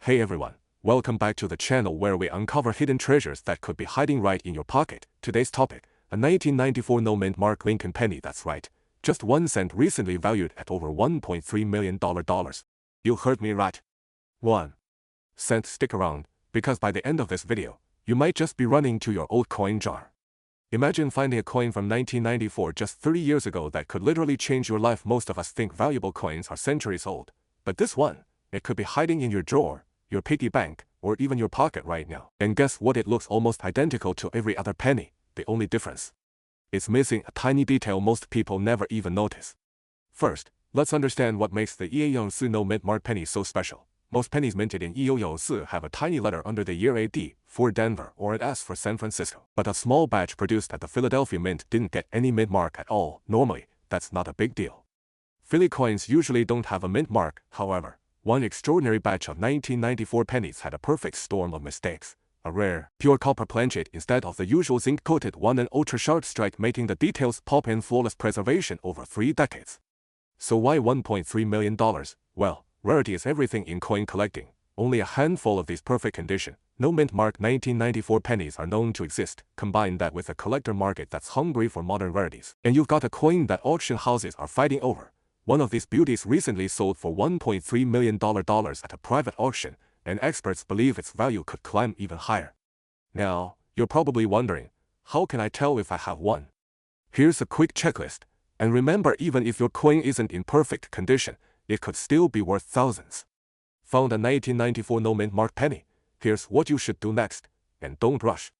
Hey everyone, welcome back to the channel where we uncover hidden treasures that could be hiding right in your pocket. Today's topic, a 1994 no-mint mark Lincoln penny, that's right. Just 1 cent, recently valued at over $1.3 million. You heard me right. 1 cent. Stick around, because by the end of this video, you might just be running to your old coin jar. Imagine finding a coin from 1994, just 30 years ago, that could literally change your life. Most of us think valuable coins are centuries old, but this one, it could be hiding in your drawer, your piggy bank, or even your pocket right now. And guess what? It looks almost identical to every other penny. The only difference, it's missing a tiny detail most people never even notice. First, let's understand what makes the 1994 no-mint mark penny so special. Most pennies minted in 1994 have a tiny letter under the year AD for Denver or an S for San Francisco. But a small batch produced at the Philadelphia Mint didn't get any mint mark at all. Normally, that's not a big deal. Philly coins usually don't have a mint mark. However, one extraordinary batch of 1994 pennies had a perfect storm of mistakes. A rare, pure copper planchet instead of the usual zinc-coated one, an ultra-sharp strike making the details pop, in flawless preservation over 3 decades. So why $1.3 million? Well, rarity is everything in coin collecting. Only a handful of these perfect condition, no mint mark 1994 pennies are known to exist. Combine that with a collector market that's hungry for modern rarities, and you've got a coin that auction houses are fighting over. One of these beauties recently sold for $1.3 million at a private auction, and experts believe its value could climb even higher. Now, you're probably wondering, how can I tell if I have one? Here's a quick checklist, and remember, even if your coin isn't in perfect condition, it could still be worth thousands. Found a 1994 no-mint mark penny? Here's what you should do next, and don't rush.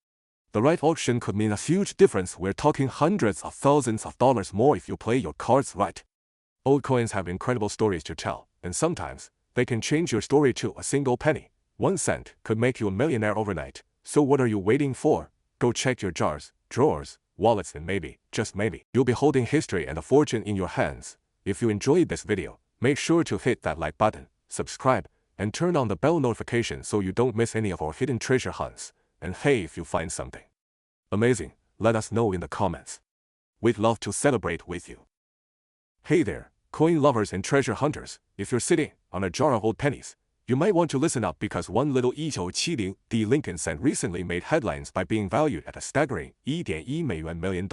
The right auction could mean a huge difference. We're talking hundreds of thousands of dollars more if you play your cards right. Old coins have incredible stories to tell, and sometimes, they can change your story too. A single penny, 1 cent, could make you a millionaire overnight. So what are you waiting for? Go check your jars, drawers, wallets, and maybe, just maybe, you'll be holding history and a fortune in your hands. If you enjoyed this video, make sure to hit that like button, subscribe, and turn on the bell notification so you don't miss any of our hidden treasure hunts. And hey, if you find something amazing, let us know in the comments. We'd love to celebrate with you. Hey there, coin lovers and treasure hunters, if you're sitting on a jar of old pennies, you might want to listen up, because one little 1970 Lincoln cent recently made headlines by being valued at a staggering $1.1 million.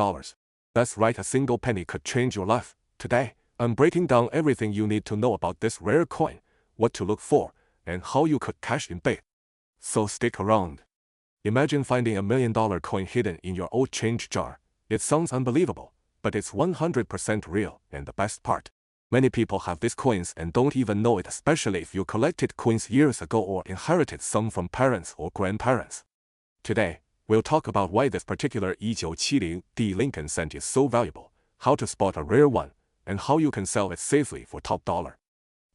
That's right, a single penny could change your life. Today, I'm breaking down everything you need to know about this rare coin, what to look for, and how you could cash in big. So stick around. Imagine finding $1 million coin hidden in your old change jar. It sounds unbelievable, but it's 100% real, and the best part, many people have these coins and don't even know it, especially if you collected coins years ago or inherited some from parents or grandparents. Today, we'll talk about why this particular 1970 Lincoln cent is so valuable, how to spot a rare one, and how you can sell it safely for top dollar.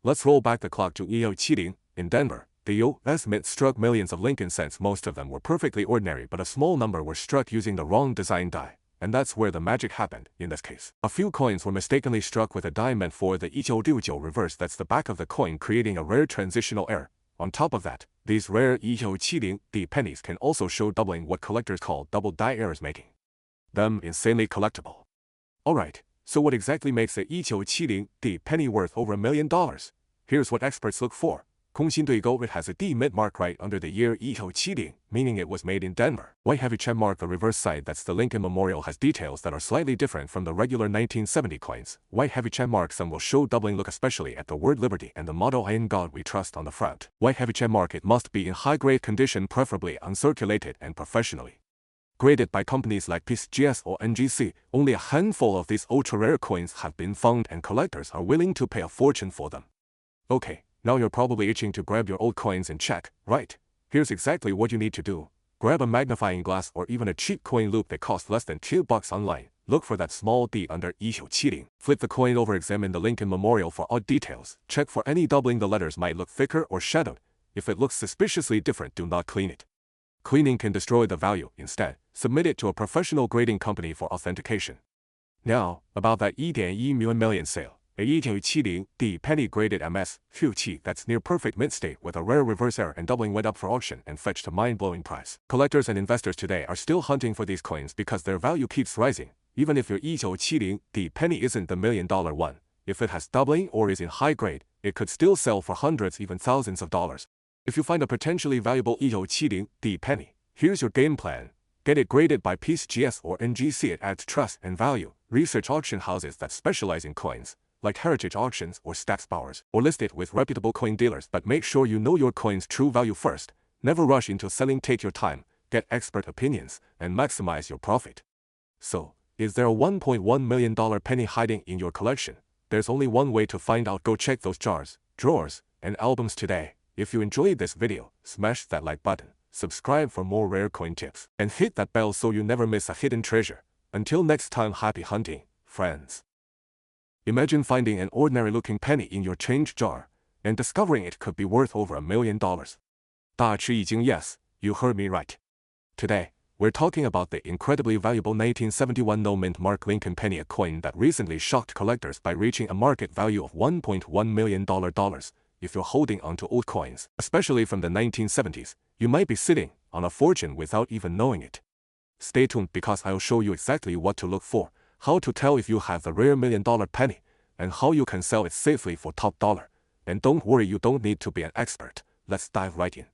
Let's roll back the clock to 1970 in Denver. The U.S. Mint struck millions of Lincoln cents. Most of them were perfectly ordinary, but a small number were struck using the wrong design die. And that's where the magic happened. In this case, a few coins were mistakenly struck with a die meant for the 1970 reverse. That's the back of the coin, creating a rare transitional error. On top of that, these rare 1970 pennies can also show doubling, what collectors call double die errors, making them insanely collectible. Alright, so what exactly makes a 1970 penny worth over $1 million? Here's what experts look for. 空心对勾, it has a D mint mark right under the year 1970, meaning it was made in Denver. White heavy check mark, the reverse side, that's the Lincoln Memorial, has details that are slightly different from the regular 1970 coins. White heavy check mark, some will show doubling, look especially at the word Liberty and the motto "In God We Trust" on the front. White heavy check mark, it must be in high-grade condition, preferably uncirculated and professionally graded by companies like PCGS or NGC. Only a handful of these ultra-rare coins have been found, and collectors are willing to pay a fortune for them. Okay. Now you're probably itching to grab your old coins and check, right? Here's exactly what you need to do. Grab a magnifying glass or even a cheap coin loop that costs less than $2 online. Look for that small D under 1970. Flip the coin over, examine the Lincoln Memorial for odd details. Check for any doubling. The letters might look thicker or shadowed. If it looks suspiciously different, do not clean it. Cleaning can destroy the value. Instead, submit it to a professional grading company for authentication. Now, about that $1.1 million sale. A 1970 penny graded MS 50, that's near perfect mint state with a rare reverse error and doubling, went up for auction and fetched a mind-blowing price. Collectors and investors today are still hunting for these coins because their value keeps rising. Even if your 1970 penny isn't the $1 million one, if it has doubling or is in high grade, it could still sell for hundreds, even thousands of dollars. If you find a potentially valuable 1970D penny, here's your game plan. Get it graded by PCGS or NGC. It adds trust and value. Research auction houses that specialize in coins, like Heritage Auctions or Stax Bowers, or list it with reputable coin dealers. But make sure you know your coin's true value first. Never rush into selling. Take your time, get expert opinions, and maximize your profit. So, is there a $1.1 million penny hiding in your collection? There's only one way to find out. Go check those jars, drawers, and albums today. If you enjoyed this video, smash that like button, subscribe for more rare coin tips, and hit that bell so you never miss a hidden treasure. Until next time, happy hunting, friends. Imagine finding an ordinary-looking penny in your change jar, and discovering it could be worth over $1 million. 大吃一惊. Yes, you heard me right. Today, we're talking about the incredibly valuable 1971 no-mint Mark Lincoln penny, a coin that recently shocked collectors by reaching a market value of $1.1 million. If you're holding onto old coins, especially from the 1970s, you might be sitting on a fortune without even knowing it. Stay tuned because I'll show you exactly what to look for, how to tell if you have the rare $1 million penny, and how you can sell it safely for top dollar. And don't worry, you don't need to be an expert. Let's dive right in.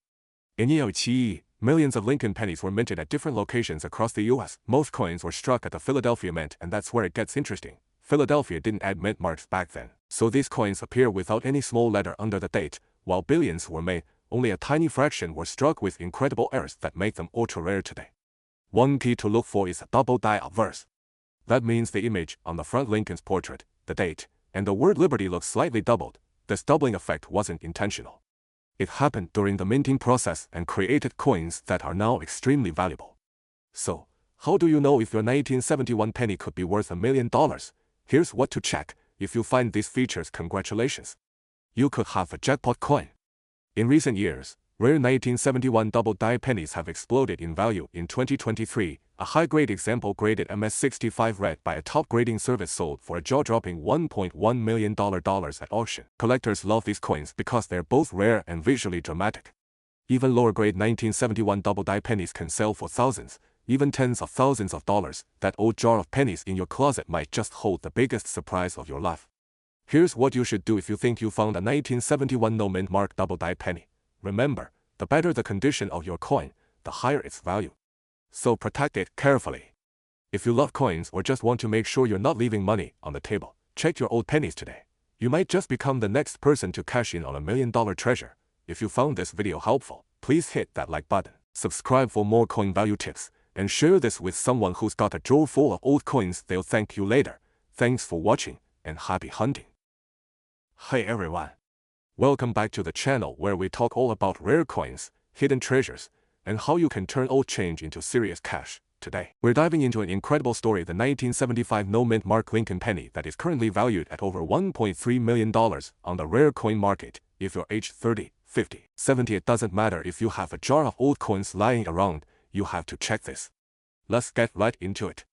In 1970, millions of Lincoln pennies were minted at different locations across the US. Most coins were struck at the Philadelphia Mint, and that's where it gets interesting. Philadelphia didn't add mint marks back then, so these coins appear without any small letter under the date. While billions were made, only a tiny fraction were struck with incredible errors that make them ultra-rare today. One key to look for is a double die obverse. That means the image on the front, Lincoln's portrait, the date, and the word Liberty looks slightly doubled. This doubling effect wasn't intentional. It happened during the minting process and created coins that are now extremely valuable. So, how do you know if your 1971 penny could be worth $1 million? Here's what to check. If you find these features, congratulations. You could have a jackpot coin. In recent years, rare 1971 double-die pennies have exploded in value. In 2023, a high-grade example graded MS65 red by a top grading service sold for a jaw-dropping $1.1 million at auction. Collectors love these coins because they're both rare and visually dramatic. Even lower-grade 1971 double-die pennies can sell for thousands, even tens of thousands of dollars. That old jar of pennies in your closet might just hold the biggest surprise of your life. Here's what you should do if you think you found a 1971 no-mint mark double-die penny. Remember, the better the condition of your coin, the higher its value. So protect it carefully. If you love coins or just want to make sure you're not leaving money on the table, check your old pennies today. You might just become the next person to cash in on $1 million treasure. If you found this video helpful, please hit that like button, subscribe for more coin value tips, and share this with someone who's got a drawer full of old coins. They'll thank you later. Thanks for watching, and happy hunting. Hey everyone. Welcome back to the channel where we talk all about rare coins, hidden treasures, and how you can turn old change into serious cash. Today, we're diving into an incredible story, the 1975 no-mint Mark Lincoln penny that is currently valued at over $1.3 million on the rare coin market. If you're age 30, 50, 70, it doesn't matter if you have a jar of old coins lying around, you have to check this. Let's get right into it.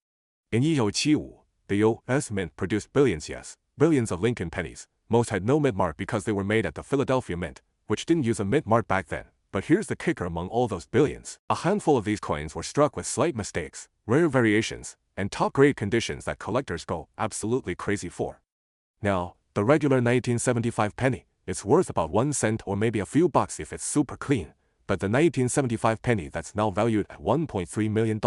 In 1975, the U.S. Mint produced billions of Lincoln pennies. Most had no mint mark because they were made at the Philadelphia Mint, which didn't use a mint mark back then. But here's the kicker: among all those billions, a handful of these coins were struck with slight mistakes, rare variations, and top-grade conditions that collectors go absolutely crazy for. Now, the regular 1975 penny, it's worth about 1 cent or maybe a few bucks if it's super clean. But the 1975 penny that's now valued at $1.3 million,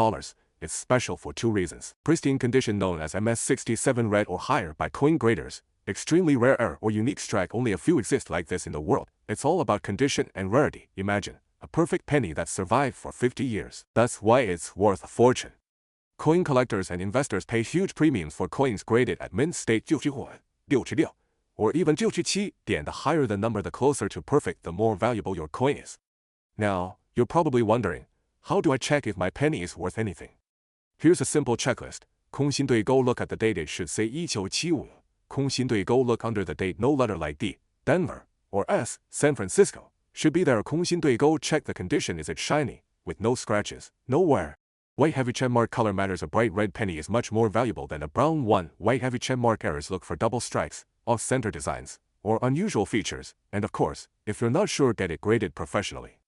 it's special for two reasons. Pristine condition, known as MS67 red or higher by coin graders. Extremely rare or unique strike, only a few exist like this in the world. It's all about condition and rarity. Imagine a perfect penny that survived for 50 years. That's why it's worth a fortune. Coin collectors and investors pay huge premiums for coins graded at mint state 66, or even 67. The higher the number, the closer to perfect, the more valuable your coin is. Now, you're probably wondering, how do I check if my penny is worth anything? Here's a simple checklist. 空心对勾, look at the date, it should say 1975. 空心对勾, look under the date, no letter like D, Denver, or S, San Francisco, should be there. 空心对勾, check the condition, is it shiny, with no scratches, no wear? White heavy check mark, color matters, a bright red penny is much more valuable than a brown one. White heavy check mark errors, look for double strikes, off-center designs, or unusual features, and of course, if you're not sure, get it graded professionally.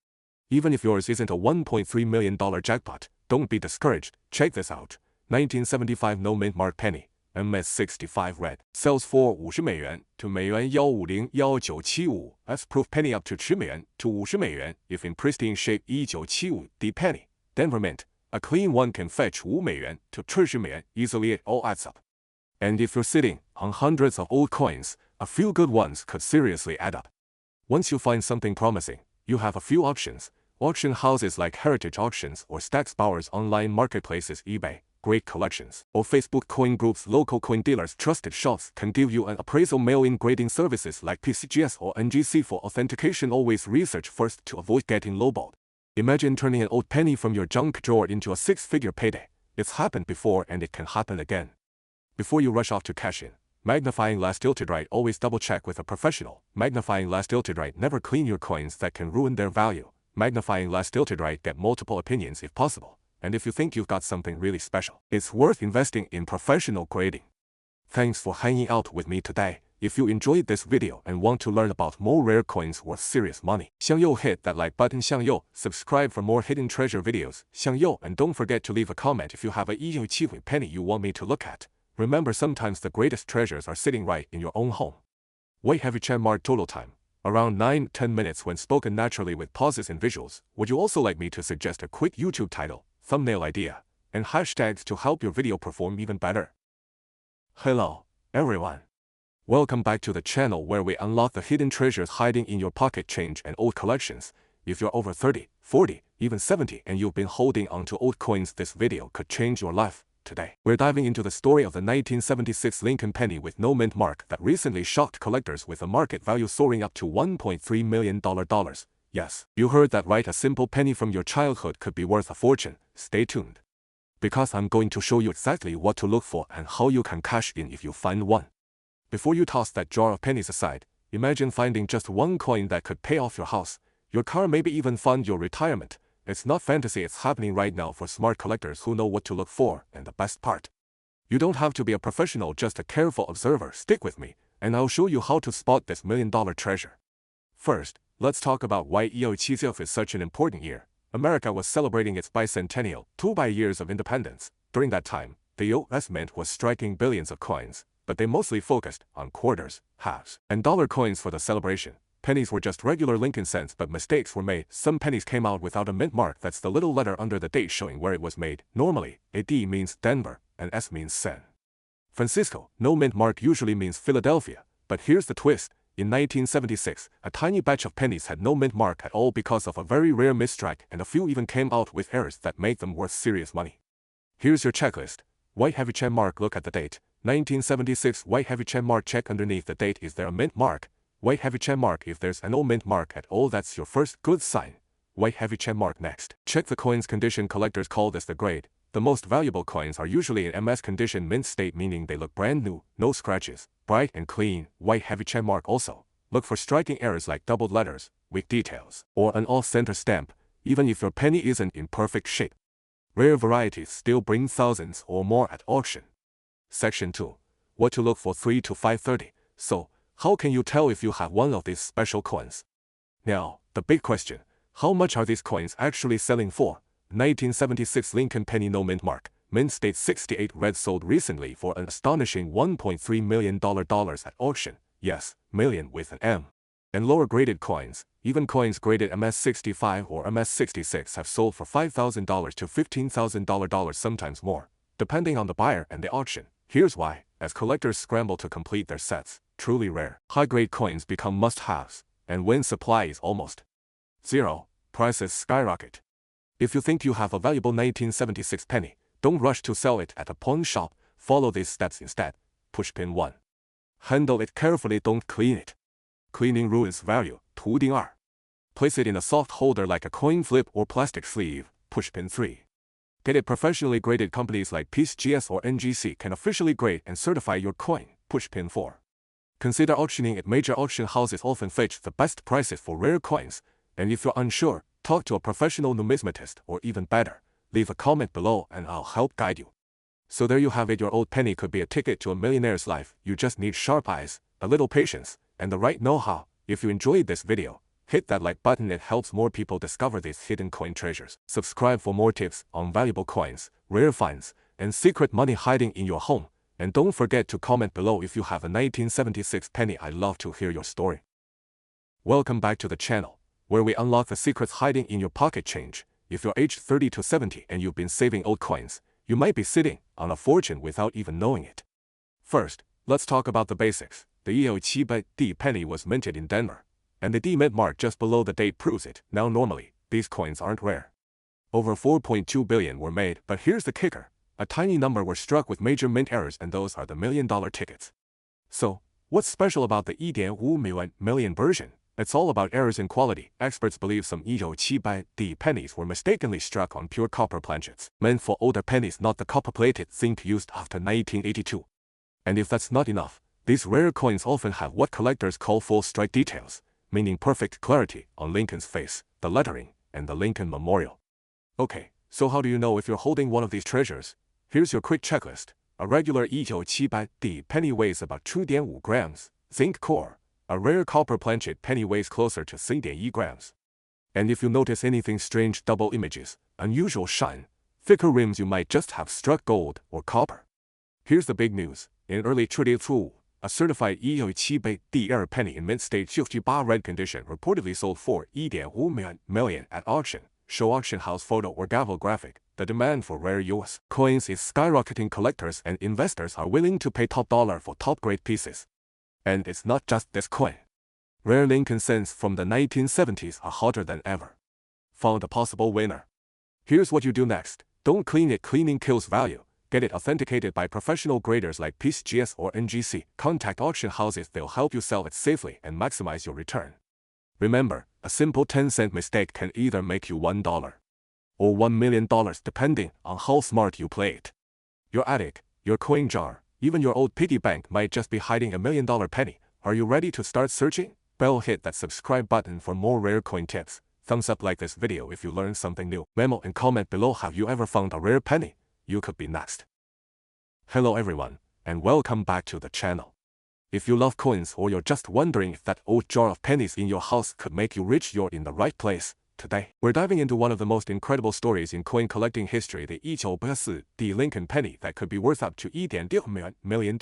Even if yours isn't a $1.3 million jackpot, don't be discouraged. Check this out. 1975 no mint mark penny. MS65 Red sells for 50美元 to 1501975 as proof penny up to 10美元 to 50美元 if in pristine shape 1975 D penny. Denver Mint, a clean one can fetch 5美元 to 10美元 easily. It all adds up. And if you're sitting on hundreds of old coins, a few good ones could seriously add up. Once you find something promising, you have a few options. Auction houses like Heritage Auctions or Stack's Bowers online marketplaces eBay, great collections, or Facebook coin groups local coin dealers trusted shops can give you an appraisal mail-in grading services like PCGS or NGC for authentication. Always research first to avoid getting lowballed. Imagine turning an old penny from your junk drawer into a six-figure payday. It's happened before and it can happen again. Before you rush off to cash in, magnifying glass tilted right, always double-check with a professional. Magnifying glass tilted right, never clean your coins that can ruin their value. Magnifying glass tilted right, get multiple opinions if possible. And if you think you've got something really special, it's worth investing in professional grading. Thanks for hanging out with me today. If you enjoyed this video and want to learn about more rare coins worth serious money, 向右 hit that like button, 向右 subscribe for more hidden treasure videos, 向右 and don't forget to leave a comment if you have a 1975 penny you want me to look at. Remember, sometimes the greatest treasures are sitting right in your own home. White Heavy Chain Mark total time, around 9-10 minutes when spoken naturally with pauses and visuals. Would you also like me to suggest a quick YouTube title, thumbnail idea, and hashtags to help your video perform even better? Hello, everyone. Welcome back to the channel where we unlock the hidden treasures hiding in your pocket change and old collections. If you're over 30, 40, even 70 and you've been holding on to old coins, this video could change your life. Today, we're diving into the story of the 1976 Lincoln penny with no mint mark that recently shocked collectors with a market value soaring up to $1.3 million. Yes, you heard that right, a simple penny from your childhood could be worth a fortune. Stay tuned, because I'm going to show you exactly what to look for and how you can cash in if you find one. Before you toss that jar of pennies aside, imagine finding just one coin that could pay off your house, your car, maybe even fund your retirement. It's not fantasy, it's happening right now for smart collectors who know what to look for. And the best part, you don't have to be a professional, just a careful observer. Stick with me, and I'll show you how to spot this million-dollar treasure. First, let's talk about why 1975 is such an important year. America was celebrating its bicentennial, 2 years of independence. During that time, the U.S. Mint was striking billions of coins, but they mostly focused on quarters, halves, and dollar coins for the celebration. Pennies were just regular Lincoln cents, but mistakes were made. Some pennies came out without a mint mark. That's the little letter under the date showing where it was made. Normally, a D means Denver, and S means San Francisco. No mint mark usually means Philadelphia. But here's the twist. In 1976, a tiny batch of pennies had no mint mark at all because of a very rare misstrike, and a few even came out with errors that made them worth serious money. Here's your checklist. White Heavy Chain Mark, look at the date. 1976 White Heavy Chain Mark, check underneath the date. Is there a mint mark? White Heavy Chain Mark, if there's no mint mark at all, that's your first good sign. White Heavy Chain Mark next. Check the coin's condition. Collectors call this the grade. The most valuable coins are usually in MS condition, mint state, meaning they look brand new, no scratches, bright and clean. White Heavy Chain Mark also. Look for striking errors like doubled letters, weak details, or an off-center stamp, even if your penny isn't in perfect shape. Rare varieties still bring thousands or more at auction. Section 2. What to look for 3 to 5:30. So, how can you tell if you have one of these special coins? Now, the big question, how much are these coins actually selling for? 1976 Lincoln penny, no mint mark, mint state 68 red, sold recently for an astonishing $1.3 million at auction. Yes, million with an M. And lower graded coins, even coins graded MS65 or MS66, have sold for $5,000 to $15,000, sometimes more, depending on the buyer and the auction. Here's why. As collectors scramble to complete their sets, truly rare, high-grade coins become must-haves, and when supply is almost zero, prices skyrocket. If you think you have a valuable 1976 penny, don't rush to sell it at a pawn shop. Follow these steps instead. Pushpin 1. Handle it carefully, don't clean it. Cleaning ruins value. 图钉2. Place it in a soft holder like a coin flip or plastic sleeve. Pushpin 3. Get it professionally graded. Companies like PCGS or NGC can officially grade and certify your coin. Pushpin 4. Consider auctioning it. Major auction houses often fetch the best prices for rare coins, and if you're unsure, talk to a professional numismatist, or even better, leave a comment below and I'll help guide you. So there you have it. Your old penny could be a ticket to a millionaire's life. You just need sharp eyes, a little patience, and the right know-how. If you enjoyed this video, hit that like button. It helps more people discover these hidden coin treasures. Subscribe for more tips on valuable coins, rare finds, and secret money hiding in your home. And don't forget to comment below if you have a 1976 penny. I'd love to hear your story. Welcome back to the channel, where we unlock the secrets hiding in your pocket change. If you're aged 30 to 70 and you've been saving old coins, you might be sitting on a fortune without even knowing it. First, let's talk about the basics. The 17D penny was minted in Denmark, and the D mint mark just below the date proves it. Now normally, these coins aren't rare. Over 4.2 billion were made, but here's the kicker. A tiny number were struck with major mint errors, and those are the million-dollar tickets. So, what's special about the 1.5 million version? It's all about errors in quality. Experts believe some 17D pennies were mistakenly struck on pure copper planchets, meant for older pennies, not the copper-plated zinc used after 1982. And if that's not enough, these rare coins often have what collectors call full strike details, meaning perfect clarity on Lincoln's face, the lettering, and the Lincoln Memorial. Okay, so how do you know if you're holding one of these treasures? Here's your quick checklist. A regular 17D penny weighs about 2.5 grams, zinc core. A rare copper planchet penny weighs closer to 3.1 grams. And if you notice anything strange, double images, unusual shine, thicker rims, you might just have struck gold or copper. Here's the big news. In early 2022, a certified 17D penny in mint state 58 red condition reportedly sold for 1.5 million at auction. Show auction house photo or gavel graphic. The demand for rare US coins is skyrocketing. Collectors and investors are willing to pay top dollar for top-grade pieces. And it's not just this coin. Rare Lincoln cents from the 1970s are hotter than ever. Found a possible winner. Here's what you do next. Don't clean it. Cleaning kills value. Get it authenticated by professional graders like planchets or NGC. Contact auction houses. They'll help you sell it safely and maximize your return. Remember, a simple 10-cent mistake can either make you $1 or $1 million depending on how smart you play it. Your attic, your coin jar, even your old piggy bank might just be hiding a $1 million penny. Are you ready to start searching? Bell, hit that subscribe button for more rare coin tips. Thumbs up, like this video if you learned something new. Memo and comment below, have you ever found a rare penny? You could be next. Hello everyone, and welcome back to the channel. If you love coins or you're just wondering if that old jar of pennies in your house could make you rich, you're in the right place. Today, we're diving into one of the most incredible stories in coin collecting history, the 17D Lincoln penny that could be worth up to $1.5 million.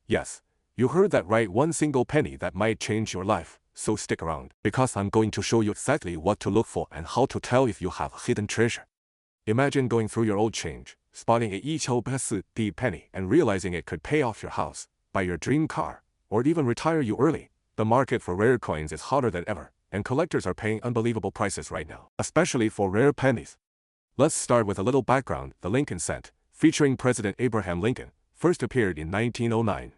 Yes, you heard that right, one single penny that might change your life. So stick around, because I'm going to show you exactly what to look for and how to tell if you have a hidden treasure. Imagine going through your old change, spotting a 17D penny and realizing it could pay off your house, buy your dream car, or even retire you early. The market for rare coins is hotter than ever, and collectors are paying unbelievable prices right now, especially for rare pennies. Let's start with a little background. The Lincoln cent, featuring President Abraham Lincoln, first appeared in 1909.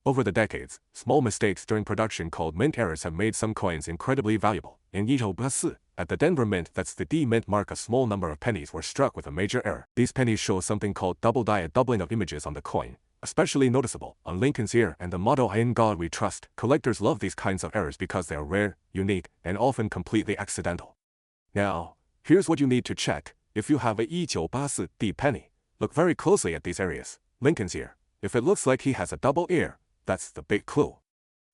Over the decades, small mistakes during production called mint errors have made some coins incredibly valuable. In 17D, at the Denver Mint, that's the D mint mark, a small number of pennies were struck with a major error. These pennies show something called double die, a doubling of images on the coin, especially noticeable on Lincoln's ear and the motto "In God We Trust." Collectors love these kinds of errors because they are rare, unique, and often completely accidental. Now, here's what you need to check. If you have a 17D penny, look very closely at these areas. Lincoln's ear. If it looks like he has a double ear, that's the big clue.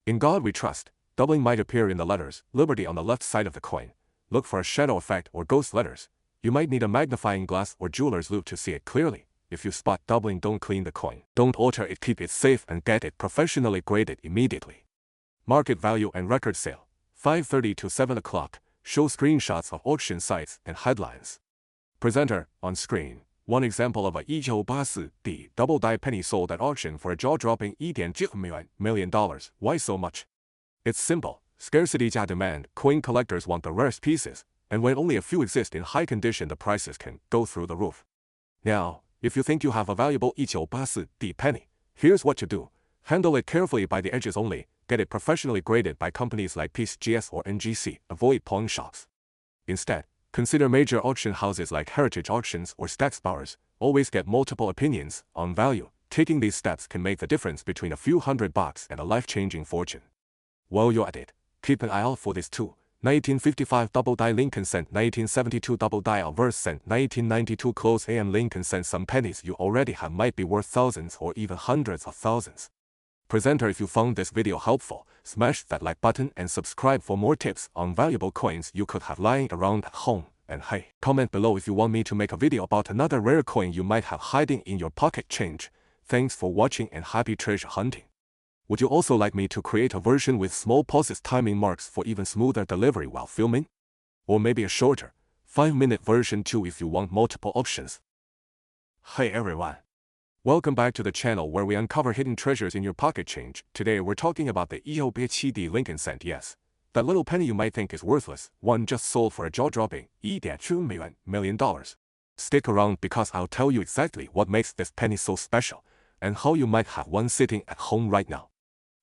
In God We Trust, doubling might appear in the letters Liberty on the left side of the coin. Look for a shadow effect or ghost letters. You might need a magnifying glass or jeweler's loupe to see it clearly. If you spot doubling, don't clean the coin. Don't alter it, keep it safe and get it professionally graded immediately. Market value and record sale. 5:30 to 7 o'clock. Show screenshots of auction sites and headlines. Presenter, on screen. One example of a 17D double die penny sold at auction for a jaw-dropping $1.5 million. Why so much? It's simple. Scarcity加demand. Coin collectors want the rarest pieces, and when only a few exist in high condition, the prices can go through the roof. Now, if you think you have a valuable 17D penny, here's what to do. Handle it carefully by the edges only. Get it professionally graded by companies like planchets or NGC. Avoid pawn shops. Instead, consider major auction houses like Heritage Auctions or Stack's Bowers. Always get multiple opinions on value. Taking these steps can make the difference between a few $100 and a life-changing fortune. While you're at it, keep an eye out for this too. 1955 double die Lincoln cent, 1972 double die Alvarez cent, 1992 close AM Lincoln cent. Some pennies you already have might be worth thousands or even hundreds of thousands. Presenter, if you found this video helpful, smash that like button and subscribe for more tips on valuable coins you could have lying around at home. And hey, comment below if you want me to make a video about another rare coin you might have hiding in your pocket change. Thanks for watching and happy treasure hunting. Would you also like me to create a version with small pauses timing marks for even smoother delivery while filming? Or maybe a shorter, 5-minute version too if you want multiple options? Hey everyone! Welcome back to the channel where we uncover hidden treasures in your pocket change. Today we're talking about the 1987Lincoln cent. Yes, that little penny you might think is worthless, one just sold for a jaw-dropping $1.2 million. Stick around because I'll tell you exactly what makes this penny so special, and how you might have one sitting at home right now.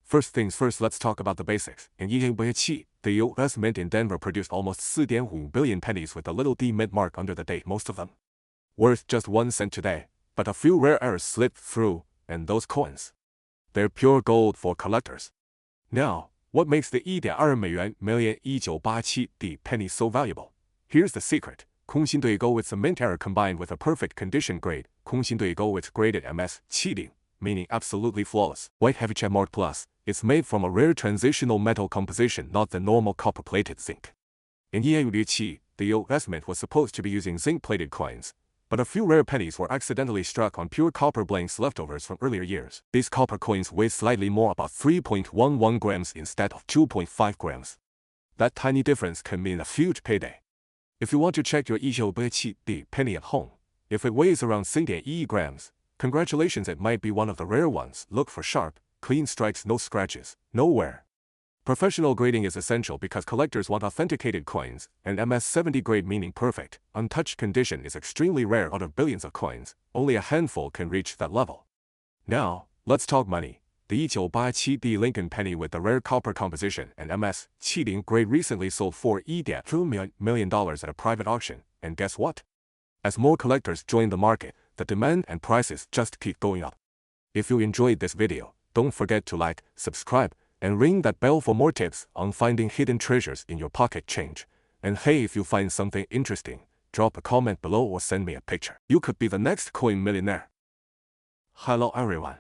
First things first, let's talk about the basics. In 1987, the U.S. Mint in Denver produced almost 4.5 billion pennies with a little D mint mark under the date, most of them worth just 1 cent today. But a few rare errors slipped through, and those coins, they're pure gold for collectors. Now, what makes the 1.2 million 1987 penny so valuable? Here's the secret. 空心对勾 with a mint error combined with a perfect condition grade. 空心对勾 with graded MS70, meaning absolutely flawless. White heavy chat mark plus. It's made from a rare transitional metal composition, not the normal copper-plated zinc. In 1987, the U.S. Mint was supposed to be using zinc-plated coins, but a few rare pennies were accidentally struck on pure copper blanks leftovers from earlier years. These copper coins weigh slightly more, about 3.11 grams instead of 2.5 grams. That tiny difference can mean a huge payday. If you want to check your 1987 penny at home, if it weighs around 6.1 grams, congratulations, it might be one of the rare ones. Look for sharp, clean strikes, no scratches, no wear. Professional grading is essential because collectors want authenticated coins, and MS70 grade, meaning perfect, untouched condition, is extremely rare. Out of billions of coins, only a handful can reach that level. Now, let's talk money. The 1987 Lincoln penny with the rare copper composition and MS70 grade recently sold for $1.2 million at a private auction, and guess what? As more collectors join the market, the demand and prices just keep going up. If you enjoyed this video, don't forget to like, subscribe, and ring that bell for more tips on finding hidden treasures in your pocket change. And hey, if you find something interesting, drop a comment below or send me a picture. You could be the next coin millionaire. Hello everyone.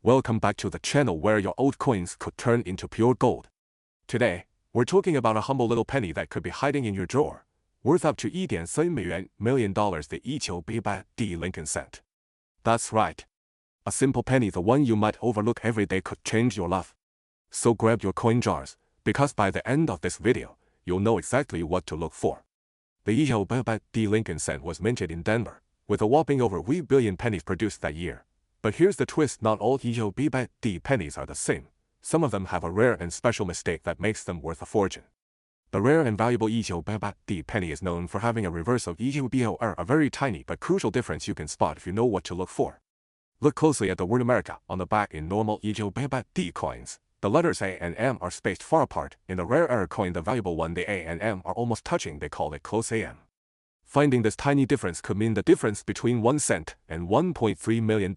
Welcome back to the channel where your old coins could turn into pure gold. Today, we're talking about a humble little penny that could be hiding in your drawer, worth up to $1.3 million, the 1987 Lincoln cent. That's right. A simple penny, the one you might overlook every day, could change your life. So grab your coin jars, because by the end of this video, you'll know exactly what to look for. The 1987 Lincoln cent was minted in Denver, with a whopping over 1 billion pennies produced that year. But here's the twist, not all 1987 pennies are the same. Some of them have a rare and special mistake that makes them worth a fortune. The rare and valuable 1987 penny is known for having a reverse of 1987, a very tiny but crucial difference you can spot if you know what to look for. Look closely at the word America on the back. In normal 1987 coins, the letters A and M are spaced far apart. In the rare error coin, the valuable one, the A and M are almost touching. They call it close AM. Finding this tiny difference could mean the difference between 1 cent and $1.3 million.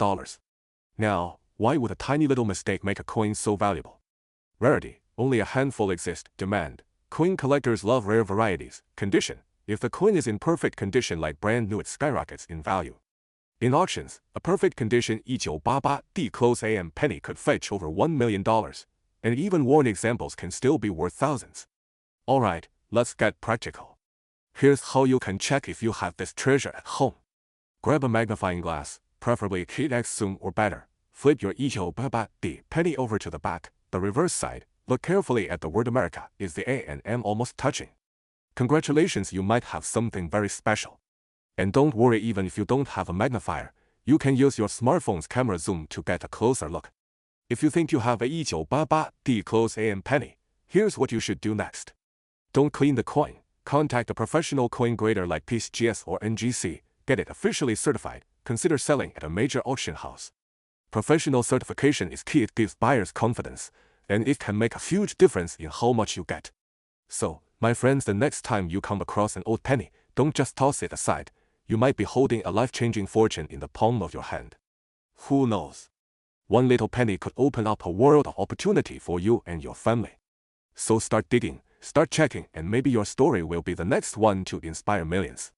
Now, why would a tiny little mistake make a coin so valuable? Rarity. Only a handful exist. Demand. Coin collectors love rare varieties. Condition. If the coin is in perfect condition like brand new, it skyrockets in value. In auctions, a perfect condition 1987 close AM penny could fetch over $1 million, and even worn examples can still be worth thousands. Alright, let's get practical. Here's how you can check if you have this treasure at home. Grab a magnifying glass, preferably 8x zoom or better. Flip your 1987 penny over to the back, the reverse side. Look carefully at the word America. Is the A and M almost touching? Congratulations, you might have something very special. And don't worry, even if you don't have a magnifier, you can use your smartphone's camera zoom to get a closer look. If you think you have a 1987 close AM penny, here's what you should do next. Don't clean the coin. Contact a professional coin grader like PCGS or NGC. Get it officially certified. Consider selling at a major auction house. Professional certification is key. It gives buyers confidence, and it can make a huge difference in how much you get. So, my friends, the next time you come across an old penny, don't just toss it aside. You might be holding a life-changing fortune in the palm of your hand. Who knows? One little penny could open up a world of opportunity for you and your family. So start digging, start checking, and maybe your story will be the next one to inspire millions.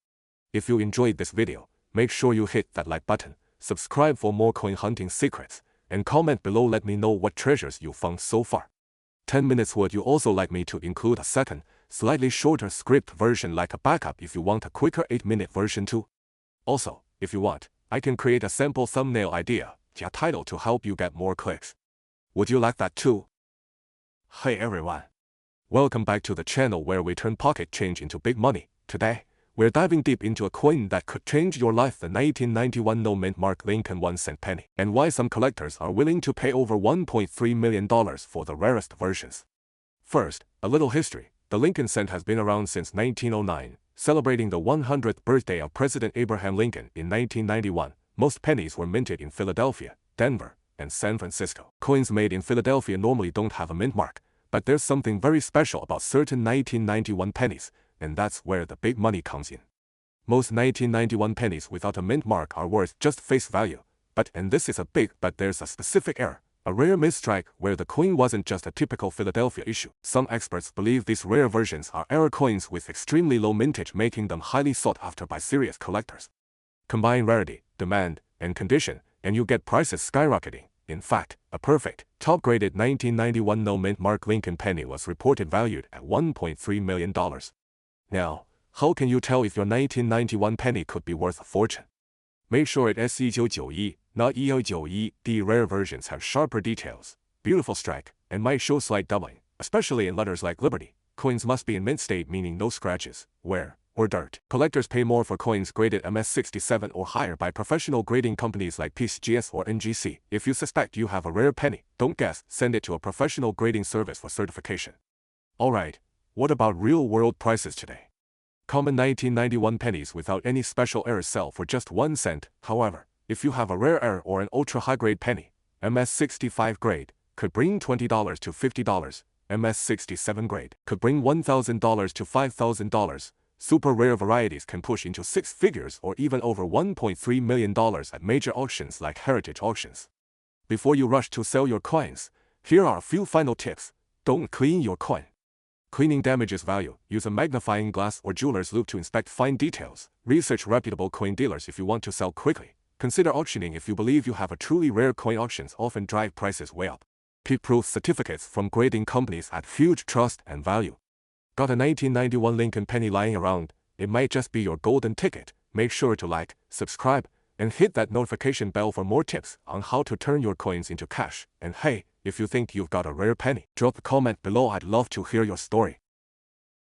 If you enjoyed this video, make sure you hit that like button, subscribe for more coin hunting secrets, and comment below. Let me know what treasures you found so far. 10 minutes. Would you also like me to include a second, slightly shorter script version like a backup if you want a quicker 8-minute version too? Also, if you want, I can create a sample thumbnail idea, 加 title to help you get more clicks. Would you like that too? Hey everyone. Welcome back to the channel where we turn pocket change into big money. Today, we're diving deep into a coin that could change your life, the 1991 no-mint mark Lincoln 1-cent penny, and why some collectors are willing to pay over $1.3 million for the rarest versions. First, a little history. The Lincoln cent has been around since 1909, celebrating the 100th birthday of President Abraham Lincoln in 1991. Most pennies were minted in Philadelphia, Denver, and San Francisco. Coins made in Philadelphia normally don't have a mint mark, but there's something very special about certain 1991 pennies, and that's where the big money comes in. Most 1991 pennies without a mint mark are worth just face value, and this is a big but, there's a specific error, a rare misstrike where the coin wasn't just a typical Philadelphia issue. Some experts believe these rare versions are error coins with extremely low mintage, making them highly sought after by serious collectors. Combine rarity, demand, and condition, and you get prices skyrocketing. In fact, a perfect, top-graded 1991 no-mint mark Lincoln penny was reported valued at $1.3 million. Now, how can you tell if your 1991 penny could be worth a fortune? Make sure it's 1991, not 1991. The rare versions have sharper details, beautiful strike, and might show slight doubling, especially in letters like Liberty. Coins must be in mint state, meaning no scratches, wear, or dirt. Collectors pay more for coins graded MS67 or higher by professional grading companies like PCGS or NGC. If you suspect you have a rare penny, don't guess, send it to a professional grading service for certification. Alright, what about real-world prices today? Common 1991 pennies without any special errors sell for just 1 cent. However, if you have a rare error or an ultra-high-grade penny, MS65 grade could bring $20 to $50. MS67 grade could bring $1,000 to $5,000. Super rare varieties can push into 6 figures or even over $1.3 million at major auctions like heritage auctions. Before you rush to sell your coins, here are a few final tips. Don't clean your coin. Cleaning damages value. Use a magnifying glass or jeweler's loupe to inspect fine details. Research reputable coin dealers if you want to sell quickly. Consider auctioning if you believe you have a truly rare coin. Auctions often drive prices way up. Peep-proof certificates from grading companies add huge trust and value. Got a 1991 Lincoln penny lying around? It might just be your golden ticket. Make sure to like, subscribe, and hit that notification bell for more tips on how to turn your coins into cash. And hey, if you think you've got a rare penny, drop a comment below. I'd love to hear your story.